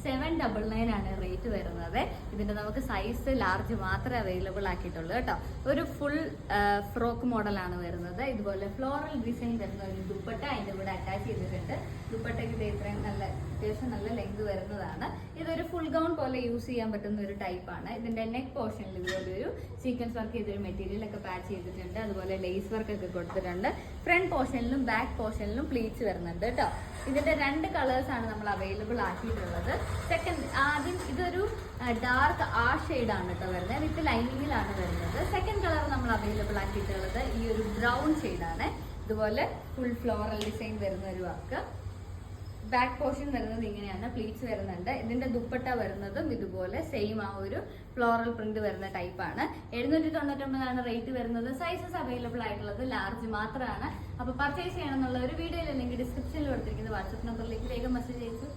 799 ആണ് റേറ്റ് വരുന്നത്. ഇതിന്റെ നമുക്ക് സൈസ് ലാർജ് മാത്രമേ അവൈലബിൾ ആക്കിയിട്ടുള്ളൂ കേട്ടോ. ഒരു ഫുൾ ഫ്രോക്ക് മോഡലാണ് വരുന്നത്. ഇതുപോലെ ഫ്ലോറൽ ഡിസൈൻ വരുന്ന ഒരു ദുപ്പട്ട അതിന്റെ കൂടെ അറ്റാച്ച് ചെയ്തിട്ടുണ്ട്. ദുപ്പട്ടയ്ക്ക് ഇത് ഇത്രയും അത്യാവശ്യം നല്ല ലെങ്ത് വരുന്നതാണ്. ഇതൊരു ഫുൾ ഗൗൺ പോലെ യൂസ് ചെയ്യാൻ പറ്റുന്ന ഒരു ടൈപ്പാണ്. ഇതിന്റെ നെക്ക് പോർഷനിൽ ഇതുപോലെ ഒരു സീക്വൻസ് വർക്ക് ചെയ്തൊരു മെറ്റീരിയൽ ഒക്കെ പാച്ച് ചെയ്തിട്ടുണ്ട്. അതുപോലെ ലേസ് വർക്ക് ഒക്കെ കൊടുത്തിട്ടുണ്ട്. ഫ്രണ്ട് പോർഷനിലും ബാക്ക് പോർഷനിലും പ്ലീറ്റ്സ് വരുന്നുണ്ട് കേട്ടോ. ഇതിന്റെ 2 കളേഴ്സ് ആണ് നമ്മൾ അവൈലബിൾ ആക്കിയിട്ടുള്ളത്. ആദ്യം ഇതൊരു ഡാർക്ക് ആ ഷെയ്ഡാണ് കേട്ടോ വരുന്നത്. വിത്ത് ലൈനിങ്ങിലാണ് വരുന്നത്. സെക്കൻഡ് കളർ നമ്മൾ അവൈലബിൾ ആക്കിയിട്ടുള്ളത് ഈ ഒരു ബ്രൗൺ ഷെയ്ഡാണ്. ഇതുപോലെ ഫുൾ ഫ്ലോറൽ ഡിസൈൻ വരുന്ന ഒരു വർക്ക്. ബാക്ക് പോർഷൻ വരുന്നത് ഇങ്ങനെയാണ്. പ്ലീറ്റ്സ് വരുന്നുണ്ട്. ഇതിന്റെ ദുപ്പട്ട വരുന്നതും ഇതുപോലെ സെയിം ആ ഒരു ഫ്ലോറൽ പ്രിന്റ് വരുന്ന ടൈപ്പാണ്. 799 റേറ്റ് വരുന്നത്. സൈസസ് അവൈലബിൾ ആയിട്ടുള്ളത് ലാർജ് മാത്രമാണ്. അപ്പൊ പർച്ചേസ് ചെയ്യണം എന്നുള്ള ഒരു വീഡിയോയിൽ അല്ലെങ്കിൽ ഡിസ്ക്രിപ്ഷനിൽ കൊടുത്തിരിക്കുന്ന വാട്സ്ആപ്പ് നമ്പറിലേക്ക് വേഗം മെസ്സേജ് അയച്ചു.